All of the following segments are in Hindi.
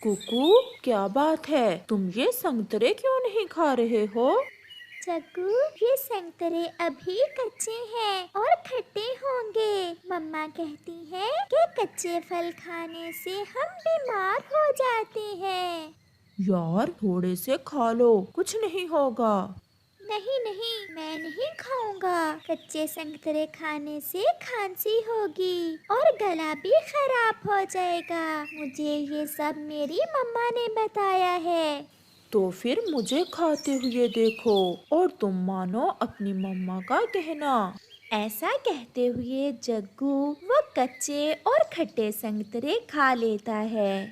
कुकू, क्या बात है? तुम ये संतरे क्यों नहीं खा रहे हो? जग्गू, ये संतरे अभी कच्चे हैं और खट्टे होंगे। मम्मा कहती है कि कच्चे फल खाने से हम बीमार हो जाते हैं। यार, थोड़े से खा लो, कुछ नहीं होगा। नहीं नहीं, मैं नहीं खाऊंगा। कच्चे संतरे खाने से खांसी होगी और गला भी खराब हो जाएगा। मुझे ये सब मेरी मम्मा ने बताया है। तो फिर मुझे खाते हुए देखो और तुम मानो अपनी मम्मा का कहना। ऐसा कहते हुए जग्गू वो कच्चे और खट्टे संतरे खा लेता है।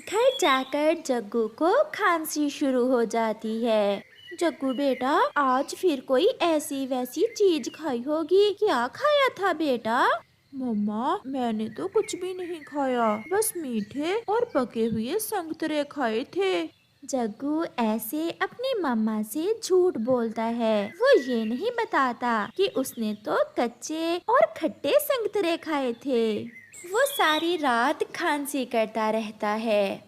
घर जाकर जग्गू को खांसी शुरू हो जाती है। जग्गू बेटा, आज फिर कोई ऐसी वैसी चीज खाई होगी। क्या खाया था बेटा? मम्मा, मैंने तो कुछ भी नहीं खाया, बस मीठे और पके हुए संतरे खाए थे। जग्गू ऐसे अपनी मम्मा से झूठ बोलता है। वो ये नहीं बताता कि उसने तो कच्चे और खट्टे संतरे खाए थे। वो सारी रात खांसी करता रहता है।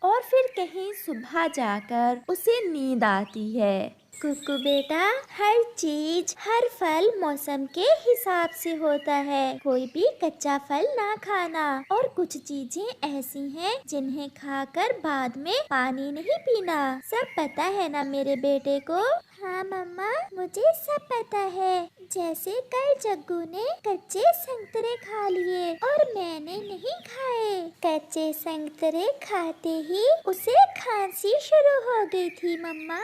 और फिर कहीं सुबह जाकर उसे नींद आती है। कुकू बेटा, हर चीज हर फल मौसम के हिसाब से होता है। कोई भी कच्चा फल ना खाना। और कुछ चीजें ऐसी हैं जिन्हें खाकर बाद में पानी नहीं पीना। सब पता है ना मेरे बेटे को? हाँ मम्मा, मुझे सब पता है। जैसे कल जग्गू ने कच्चे संतरे खा लिए और मैंने नहीं खाए। कच्चे संतरे खाते ही उसे खांसी शुरू हो गई थी मम्मा।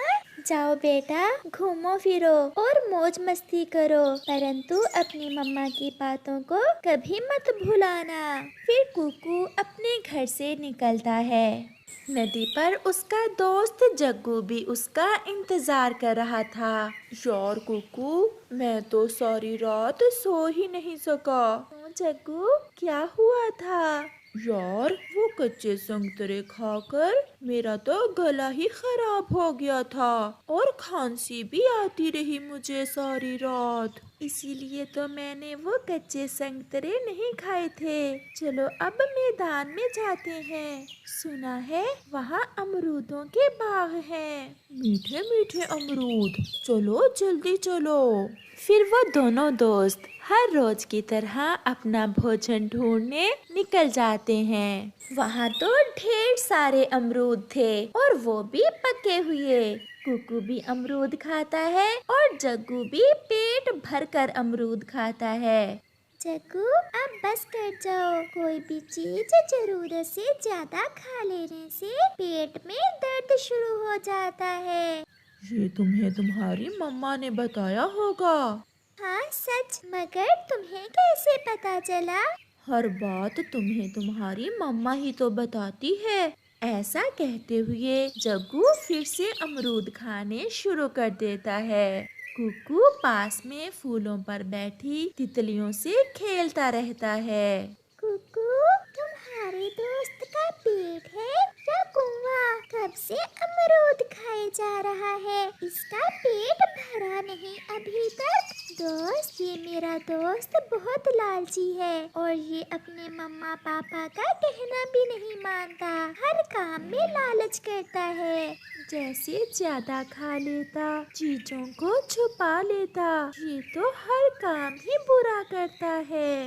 जाओ बेटा, घूमो फिरो और मौज मस्ती करो, परंतु अपनी मम्मा की बातों को कभी मत भुलाना। फिर कुकू अपने घर से निकलता है। नदी पर उसका दोस्त जग्गू भी उसका इंतजार कर रहा था। यार कुकू, मैं तो सारी रात सो ही नहीं सका। तो जग्गू, क्या हुआ था? यार, वो कच्चे संतरे खाकर मेरा तो गला ही खराब हो गया था और खांसी भी आती रही मुझे सारी रात। इसीलिए तो मैंने वो कच्चे संतरे नहीं खाए थे। चलो अब मैदान में जाते हैं। सुना है वहाँ अमरूदों के बाग हैं। मीठे मीठे अमरूद, चलो जल्दी चलो। फिर वो दोनों दोस्त हर रोज की तरह अपना भोजन ढूंढने निकल जाते हैं। वहाँ तो ढेर सारे अमरूद थे और वो भी पके हुए। कुकू भी अमरूद खाता है और जग्गू भी पेट भरकर अमरूद खाता है। जग्गू, अब बस कर जाओ। कोई भी चीज जरूरत से ज्यादा खा लेने से पेट में दर्द शुरू हो जाता है। ये तुम्हें तुम्हारी मम्मा ने बताया होगा। हाँ सच, मगर तुम्हें कैसे पता चला? हर बात तुम्हें तुम्हारी मम्मा ही तो बताती है। ऐसा कहते हुए जग्गू फिर से अमरूद खाने शुरू कर देता है। कुकू पास में फूलों पर बैठी तितलियों से खेलता रहता है। कुकू, तुम्हारे दोस्त का पेट है या कुआं? कब से अमरूद खाए जा रहा है? इसका पेट भरा नहीं अभी तक। दोस्त, ये मेरा दोस्त बहुत लालची है और ये अपने मम्मा पापा का कहना भी नहीं मानता। हर काम में लालच करता है। जैसे ज्यादा खा लेता, चीजों को छुपा लेता, ये तो हर काम ही बुरा करता है।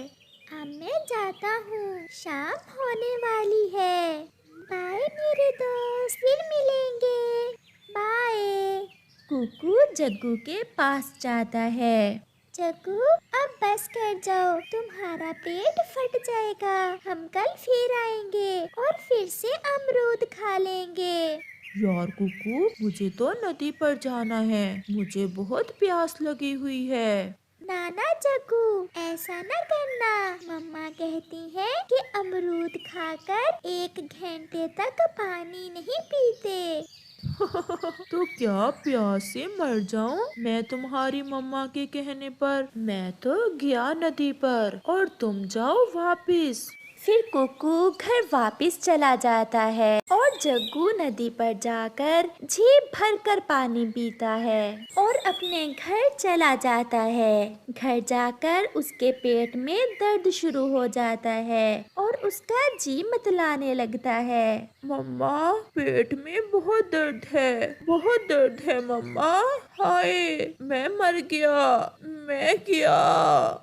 अब मैं जाता हूँ, शाम होने वाली है। बाय मेरे दोस्त, फिर मिलेंगे। बाय। कुकू जग्गू के पास जाता है। जग्गू, अब बस कर जाओ, तुम्हारा पेट फट जाएगा। हम कल फिर आएंगे और फिर से अमरूद खा लेंगे। यार कुकू, मुझे तो नदी पर जाना है, मुझे बहुत प्यास लगी हुई है। नाना जग्गू, ऐसा न करना। मम्मा कहती है कि अमरूद खाकर 1 घंटे तक पानी नहीं पीते। तो क्या प्यास से मर जाऊं मैं तुम्हारी मम्मा के कहने पर? मैं तो गया नदी पर और तुम जाओ वापिस। फिर कुकू घर वापस चला जाता है और जग्गू नदी पर जाकर झीप भर कर पानी पीता है और अपने घर चला जाता है। घर जाकर उसके पेट में दर्द शुरू हो जाता है और उसका जी मतलाने लगता है। मम्मा, पेट में बहुत दर्द है मम्मा। हाय, मैं मर गया। मैं क्या?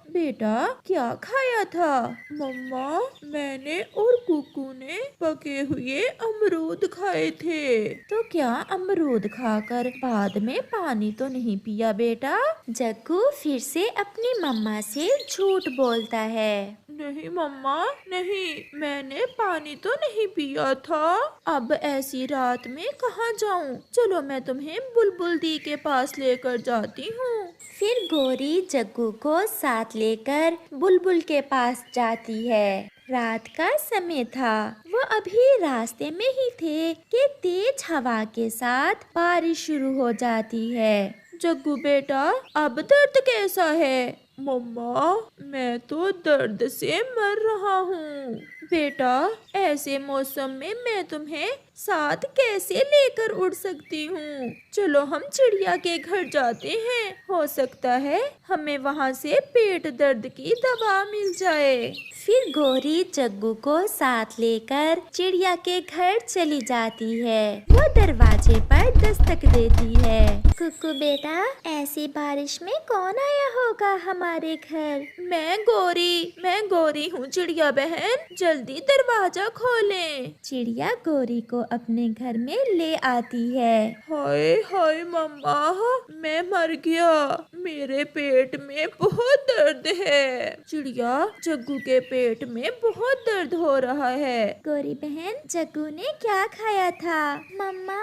बेटा, क्या खाया था? मम्मा, मैंने और कुकू ने पके हुए अमरूद खाए थे। तो क्या अमरूद खाकर बाद में पानी तो नहीं पिया बेटा? जग्गू फिर से अपनी मम्मा से झूठ बोलता है। नहीं मम्मा, नहीं, मैंने पानी तो नहीं पिया था। अब ऐसी रात में कहाँ जाऊँ? चलो मैं तुम्हें बुलबुल दी के पास लेकर जाती हूँ। फिर गोरी जग्गू को साथ लेकर बुलबुल के पास जाती है। रात का समय था। वो अभी रास्ते में ही थे कि तेज हवा के साथ बारिश शुरू हो जाती है। जग्गू बेटा, अब दर्द कैसा है? मम्मा, मैं तो दर्द से मर रहा हूँ। बेटा, ऐसे मौसम में मैं तुम्हें साथ कैसे लेकर उड़ सकती हूँ? चलो हम चिड़िया के घर जाते हैं। हो सकता है हमें वहाँ से पेट दर्द की दवा मिल जाए। फिर गोरी जग्गू को साथ लेकर चिड़िया के घर चली जाती है। वो दरवाजे पर दस्तक देती है। कुकू बेटा, ऐसी बारिश में कौन आया होगा हमारे घर? मैं गोरी हूँ चिड़िया बहन, जल्दी दरवाजा खोलें। चिड़िया गोरी को अपने घर में ले आती है। हाय हाय मम्मा, मैं मर गया। मेरे पेट में बहुत दर्द है। चिड़िया, जग्गू के पेट में बहुत दर्द हो रहा है। गोरी बहन, जग्गू ने क्या खाया था? मम्मा,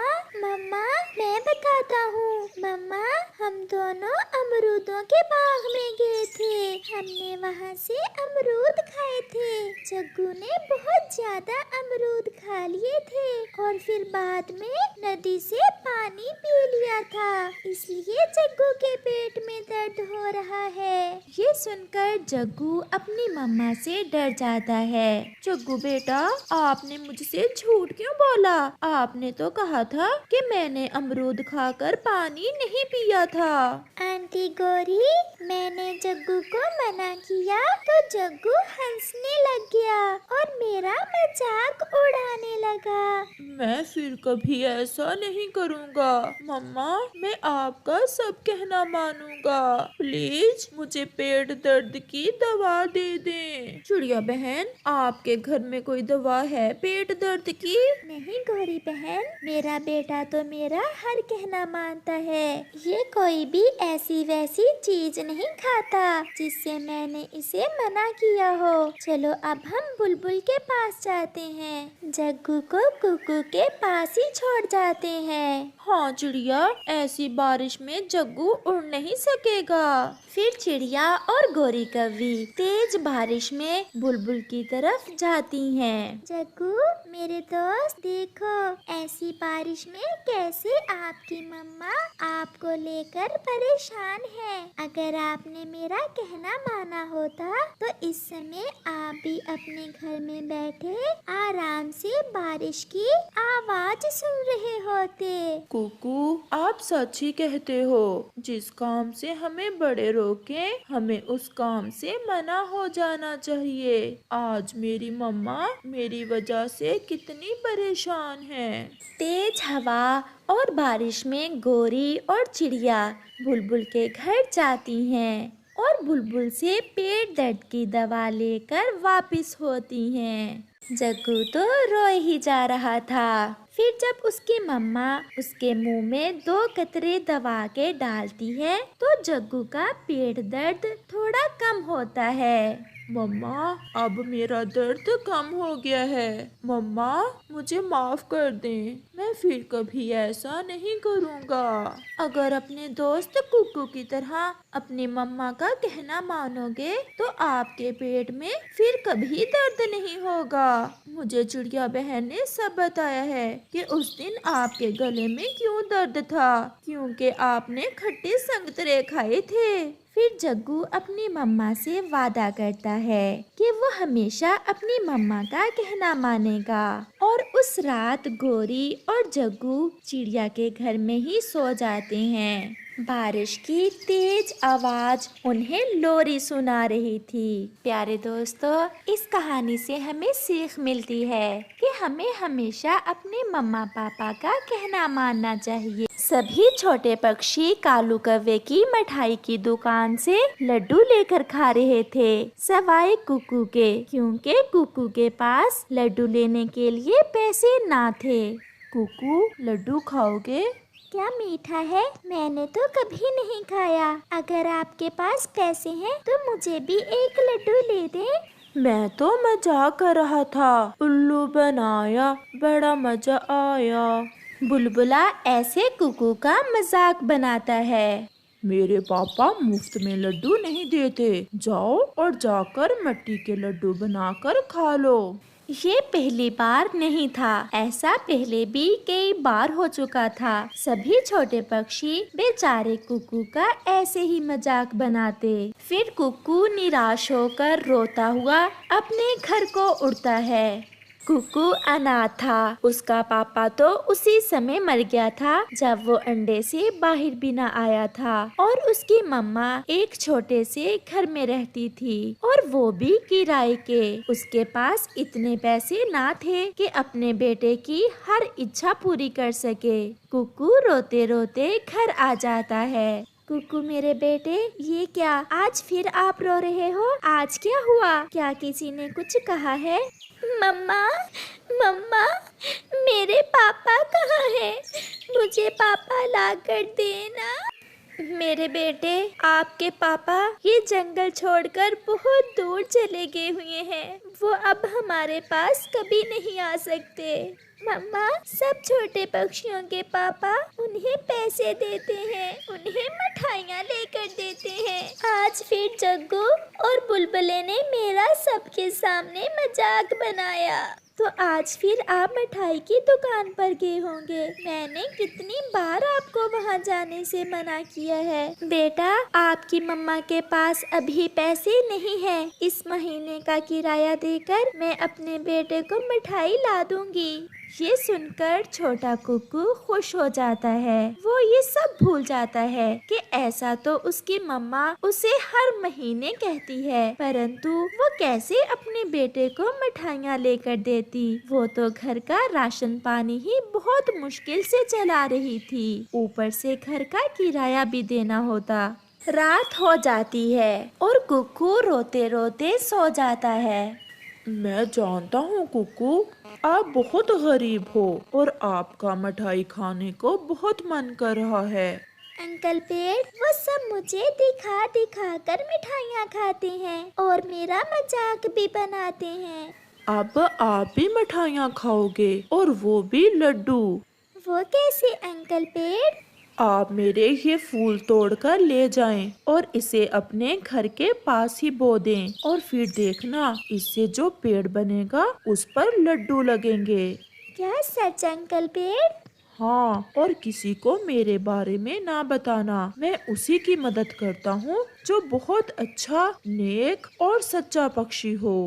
मैं बताता हूँ। मम्मा, हम दोनों अमरूदों के बाग में गए थे। हमने वहाँ से अमरूद खाए थे। जग्गू ने बहुत ज्यादा अमरूद खा लिए थे और फिर बाद में नदी से पानी पी लिया था, इसलिए जग्गू के पेट में दर्द हो रहा है। ये सुनकर जग्गू अपनी मम्मा से डर जाता है। जग्गू बेटा, आपने मुझसे झूठ क्यों बोला? आपने तो कहा था कि मैंने अमरूद खाकर पानी नहीं पिया था। आंटी गोरी, मैंने जग्गू को मना किया तो जग्गू हंसने लग गया और मेरा मजाक उड़ाने लगा। मैं फिर कभी ऐसा नहीं करूँगा। मम्मा, मैं आपका सब कहना मानूंगा। प्लीज मुझे पेट दर्द की दवा दे दें। चिड़िया बहन, आपके घर में कोई दवा है पेट दर्द की? नहीं गोरी बहन, मेरा बेटा तो मेरा हर कहना मानता है। ये कोई भी ऐसी वैसी चीज नहीं खाता जिससे मैंने इसे मना किया हो। चलो अब हम बुलबुल के पास जाते हैं। जग्गू को कुकू के पास ही छोड़ जाते हैं। हाँ चिड़िया, ऐसी बारिश में जग्गू उड़ नहीं सकेगा। फिर चिड़िया और गोरी कौवी तेज बारिश में बुलबुल की तरफ जाती हैं। जग्गू मेरे दोस्त, देखो ऐसी बारिश में कैसे आपकी मम्मा आपको लेकर परेशान है। अगर आपने मेरा कहना माना होता तो इस समय आप भी अपने घर में बैठे आराम से बारिश की आवाज सुन रहे होते। कुकू, आप सच ही कहते हो। जिस काम से हमें बड़े रोके, हमें उस काम से मना हो जाना चाहिए। आज मेरी मम्मा मेरी वजह से कितनी परेशान है। तेज हवा और बारिश में गोरी और चिड़िया बुलबुल के घर जाती हैं और बुलबुल से पेट दर्द की दवा लेकर वापस होती हैं। जग्गू तो रोए ही जा रहा था। फिर जब उसकी मम्मा उसके मुंह में 2 कतरे दबा के डालती है तो जग्गू का पेट दर्द थोड़ा कम होता है। मम्मा, अब मेरा दर्द कम हो गया है। मम्मा, मुझे माफ कर दें। मैं फिर कभी ऐसा नहीं करूँगा। अगर अपने दोस्त कुकू की तरह अपनी मम्मा का कहना मानोगे तो आपके पेट में फिर कभी दर्द नहीं होगा। मुझे चिड़िया बहन ने सब बताया है कि उस दिन आपके गले में क्यों दर्द था, क्योंकि आपने खट्टे संतरे खाए थे। फिर जग्गू अपनी मम्मा से वादा करता है कि वो हमेशा अपनी मम्मा का कहना मानेगा। और उस रात गौरी और जग्गू चिड़िया के घर में ही सो जाते हैं। बारिश की तेज आवाज उन्हें लोरी सुना रही थी। प्यारे दोस्तों, इस कहानी से हमें सीख मिलती है कि हमें हमेशा अपने मम्मा पापा का कहना मानना चाहिए। सभी छोटे पक्षी कालू कौवे की मिठाई की दुकान से लड्डू लेकर खा रहे थे, सवाए कुकू के, क्योंकि कुकू के पास लड्डू लेने के लिए पैसे ना थे। कुकू, लड्डू खाओगे? क्या मीठा है? मैंने तो कभी नहीं खाया। अगर आपके पास पैसे हैं तो मुझे भी एक लड्डू ले दे। मैं तो मजाक कर रहा था, उल्लू बनाया, बड़ा मजा आया। बुलबुला ऐसे कुकू का मजाक बनाता है। मेरे पापा मुफ्त में लड्डू नहीं देते, जाओ और जाकर मिट्टी के लड्डू बनाकर खा लो। ये पहली बार नहीं था, ऐसा पहले भी कई बार हो चुका था। सभी छोटे पक्षी बेचारे कुकू का ऐसे ही मजाक बनाते। फिर कुकू निराश होकर रोता हुआ अपने घर को उड़ता है। कुकू अनाथ था। उसका पापा तो उसी समय मर गया था जब वो अंडे से बाहर भी न आया था। और उसकी मम्मा एक छोटे से घर में रहती थी और वो भी किराए के। उसके पास इतने पैसे ना थे कि अपने बेटे की हर इच्छा पूरी कर सके। कुकू रोते रोते घर आ जाता है। कुकू मेरे बेटे, ये क्या आज फिर आप रो रहे हो? आज क्या हुआ? क्या किसी ने कुछ कहा है? मम्मा, मम्मा, मेरे पापा कहाँ हैं? मुझे पापा ला कर देना। मेरे बेटे, आपके पापा ये जंगल छोड़कर बहुत दूर चले गए हुए हैं। वो अब हमारे पास कभी नहीं आ सकते। मम्मा, सब छोटे पक्षियों के पापा उन्हें पैसे देते हैं, उन्हें मिठाइयाँ लेकर देते हैं। आज फिर जग्गू और बुलबुले ने मेरा सबके सामने मजाक बनाया, तो आज फिर आप मिठाई की दुकान पर गए होंगे। मैंने कितनी बार आपको वहाँ जाने से मना किया है। बेटा, आपकी मम्मा के पास अभी पैसे नहीं है। इस महीने का किराया देकर मैं अपने बेटे को मिठाई ला दूंगी। ये सुनकर छोटा कुकू खुश हो जाता है। वो ये सब भूल जाता है कि ऐसा तो उसकी मम्मा उसे हर महीने कहती है, परंतु वो कैसे अपने बेटे को मिठाइयाँ लेकर देती। वो तो घर का राशन पानी ही बहुत मुश्किल से चला रही थी, ऊपर से घर का किराया भी देना होता। रात हो जाती है और कुकू रोते रोते सो जाता है। मैं जानता हूँ कुकू, आप बहुत गरीब हो और आपका मिठाई खाने को बहुत मन कर रहा है। अंकल पेड़, वो सब मुझे दिखा दिखा कर मिठाइयाँ खाते हैं और मेरा मजाक भी बनाते हैं। अब आप भी मिठाइयाँ खाओगे और वो भी लड्डू। वो कैसे अंकल पेड़? आप मेरे ये फूल तोड़कर ले जाएं और इसे अपने घर के पास ही बो दें और फिर देखना, इससे जो पेड़ बनेगा उस पर लड्डू लगेंगे। क्या सच अंकल पेड़? हाँ, और किसी को मेरे बारे में ना बताना। मैं उसी की मदद करता हूँ जो बहुत अच्छा, नेक और सच्चा पक्षी हो।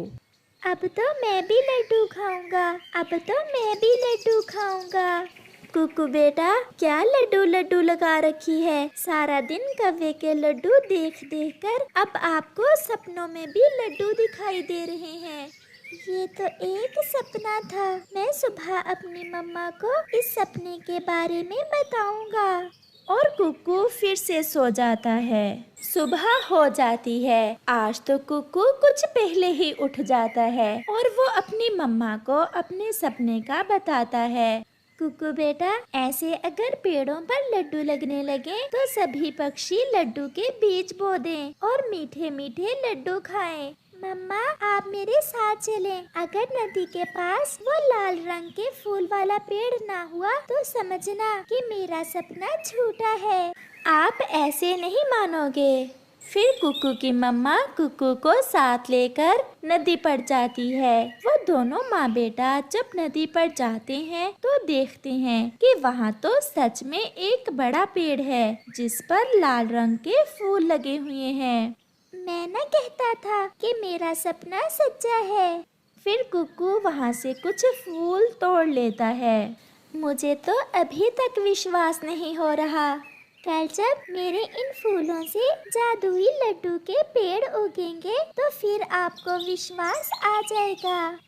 अब तो मैं भी लड्डू खाऊंगा। अब तो मैं भी लड्डू खाऊंगा। कुकू बेटा, क्या लड्डू लड्डू लगा रखी है? सारा दिन कौवे के लड्डू देख देख कर अब आपको सपनों में भी लड्डू दिखाई दे रहे हैं। ये तो एक सपना था। मैं सुबह अपनी मम्मा को इस सपने के बारे में बताऊंगा। और कुकू फिर से सो जाता है। सुबह हो जाती है। आज तो कुकू कुछ पहले ही उठ जाता है और वो अपनी मम्मा को अपने सपने का बताता है। कुकू बेटा, ऐसे अगर पेड़ों पर लड्डू लगने लगे तो सभी पक्षी लड्डू के बीज बो दें और मीठे मीठे लड्डू खाएं। मम्मा, आप मेरे साथ चलें। अगर नदी के पास वो लाल रंग के फूल वाला पेड़ ना हुआ तो समझना कि मेरा सपना झूठा है। आप ऐसे नहीं मानोगे। फिर कुकू की मम्मा कुकू को साथ लेकर नदी पर जाती है। वो दोनों माँ बेटा जब नदी पर जाते हैं तो देखते हैं कि वहाँ तो सच में एक बड़ा पेड़ है जिस पर लाल रंग के फूल लगे हुए हैं। मैं न कहता था कि मेरा सपना सच्चा है। फिर कुकू वहाँ से कुछ फूल तोड़ लेता है। मुझे तो अभी तक विश्वास नहीं हो रहा। कल जब मेरे इन फूलों से जादुई लड्डू के पेड़ उगेंगे तो फिर आपको विश्वास आ जाएगा।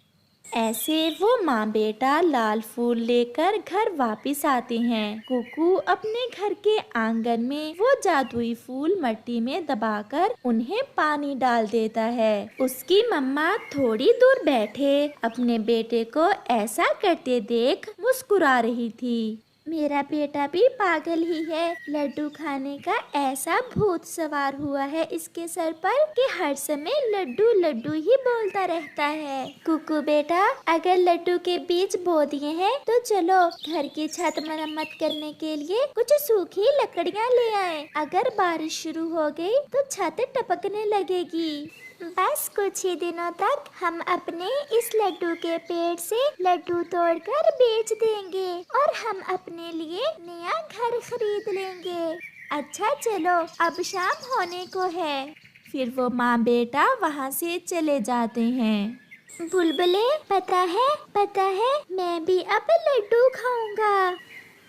ऐसे वो माँ बेटा लाल फूल लेकर घर वापस आते हैं। कुकू अपने घर के आंगन में वो जादुई फूल मिट्टी में दबाकर उन्हें पानी डाल देता है। उसकी मम्मा थोड़ी दूर बैठे अपने बेटे को ऐसा करते देख मुस्कुरा रही थी। मेरा बेटा भी पागल ही है। लड्डू खाने का ऐसा भूत सवार हुआ है इसके सर पर कि हर समय लड्डू लड्डू ही बोलता रहता है। कुकू बेटा, अगर लड्डू के बीज बो दिए हैं तो चलो घर की छत मरम्मत करने के लिए कुछ सूखी लकड़ियाँ ले आए। अगर बारिश शुरू हो गई तो छत टपकने लगेगी। बस कुछ ही दिनों तक हम अपने इस लड्डू के पेड़ से लड्डू तोड़कर बेच देंगे और हम अपने लिए नया घर खरीद लेंगे। अच्छा चलो, अब शाम होने को है। फिर वो माँ बेटा वहाँ से चले जाते हैं। बुलबुले, पता है मैं भी अब लड्डू खाऊंगा।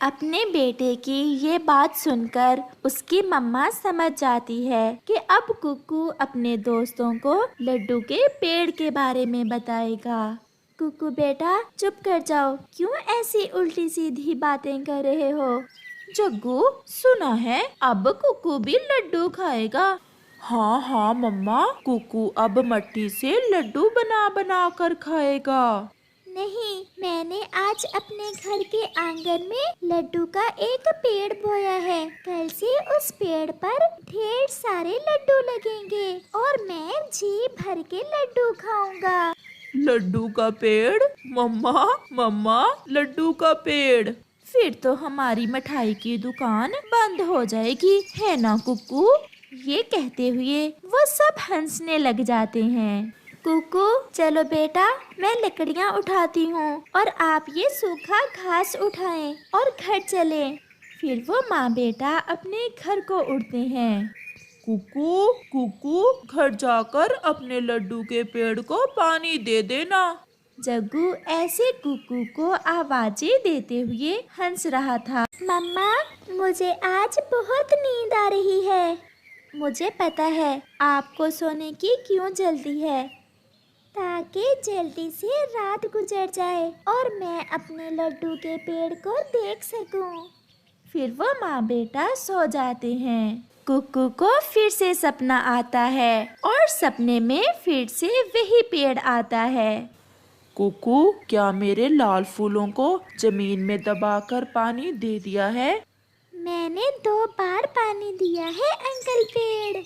अपने बेटे की ये बात सुनकर उसकी मम्मा समझ जाती है कि अब कुकू अपने दोस्तों को लड्डू के पेड़ के बारे में बताएगा। कुकू बेटा चुप कर जाओ, क्यों ऐसी उल्टी सीधी बातें कर रहे हो? जग्गू, सुना है अब कुकू भी लड्डू खाएगा। हाँ मम्मा, कुकू अब मिट्टी से लड्डू बना बना कर खाएगा। नहीं, मैंने आज अपने घर के आंगन में लड्डू का एक पेड़ बोया है। कल से उस पेड़ पर ढेर सारे लड्डू लगेंगे और मैं जी भर के लड्डू खाऊंगा। लड्डू का पेड़? मम्मा, लड्डू का पेड़? फिर तो हमारी मिठाई की दुकान बंद हो जाएगी, है ना कुकू? ये कहते हुए वो सब हंसने लग जाते हैं। कुकू चलो बेटा, मैं लकड़ियाँ उठाती हूँ और आप ये सूखा घास उठाएं और घर चलें। फिर वो माँ बेटा अपने घर को उड़ते हैं। कुकू, घर जाकर अपने लड्डू के पेड़ को पानी दे देना। जग्गू ऐसे कुकू को आवाजें देते हुए हंस रहा था। मम्मा, मुझे आज बहुत नींद आ रही है। मुझे पता है आपको सोने की क्यों जल्दी है, ताकि जल्दी से रात गुजर जाए और मैं अपने लड्डू के पेड़ को देख सकूं। फिर वो माँ बेटा सो जाते हैं। कुकू को फिर से सपना आता है और सपने में फिर से वही पेड़ आता है। कुकू, क्या मेरे लाल फूलों को जमीन में दबाकर पानी दे दिया है? मैंने 2 बार पानी दिया है अंकल पेड़।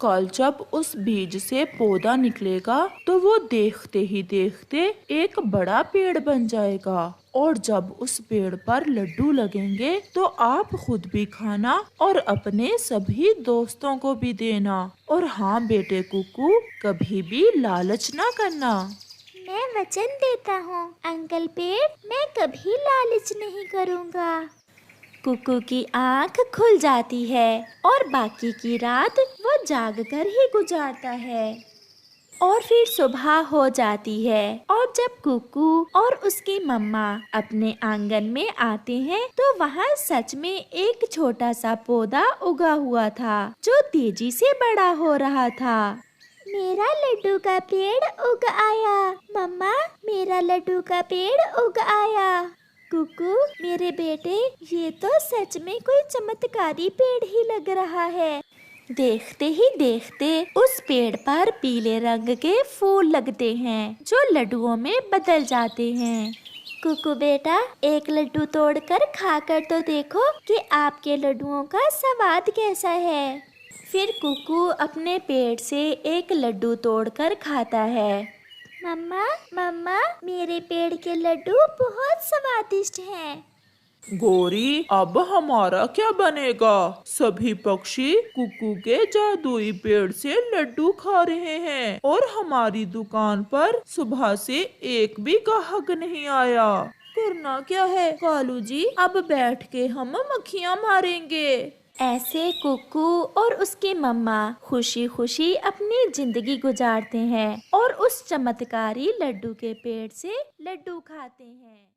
कल जब उस बीज से पौधा निकलेगा तो वो देखते ही देखते एक बड़ा पेड़ बन जाएगा और जब उस पेड़ पर लड्डू लगेंगे तो आप खुद भी खाना और अपने सभी दोस्तों को भी देना। और हाँ बेटे कुकू, कभी भी लालच ना करना। मैं वचन देता हूँ अंकल पेड़, मैं कभी लालच नहीं करूँगा। कुकू की आँख खुल जाती है और बाकी की रात वो जाग कर ही गुजारता है। और फिर सुबह हो जाती है और जब कुकू और उसकी मम्मा अपने आंगन में आते हैं तो वहाँ सच में एक छोटा सा पौधा उगा हुआ था जो तेजी से बड़ा हो रहा था। मेरा लड्डू का पेड़ उग आया। मम्मा, मेरा लड्डू का पेड़ उग आया। कुकू मेरे बेटे, ये तो सच में कोई चमत्कारी पेड़ ही लग रहा है। देखते ही देखते उस पेड़ पर पीले रंग के फूल लगते हैं जो लड्डुओं में बदल जाते हैं। कुकू बेटा, एक लड्डू तोड़कर खाकर तो देखो कि आपके लड्डुओं का स्वाद कैसा है। फिर कुकू अपने पेड़ से एक लड्डू तोड़कर खाता है। मम्मा, मेरे पेड़ के लड्डू बहुत स्वादिष्ट हैं। गोरी, अब हमारा क्या बनेगा? सभी पक्षी कुकू के जादुई पेड़ से लड्डू खा रहे हैं और हमारी दुकान पर सुबह से एक भी ग्राहक नहीं आया। करना क्या है कालू जी? अब बैठ के हम मक्खियाँ मारेंगे। ऐसे कुकू और उसकी मम्मा खुशी खुशी अपनी जिंदगी गुजारते हैं और उस चमत्कारी लड्डू के पेड़ से लड्डू खाते हैं।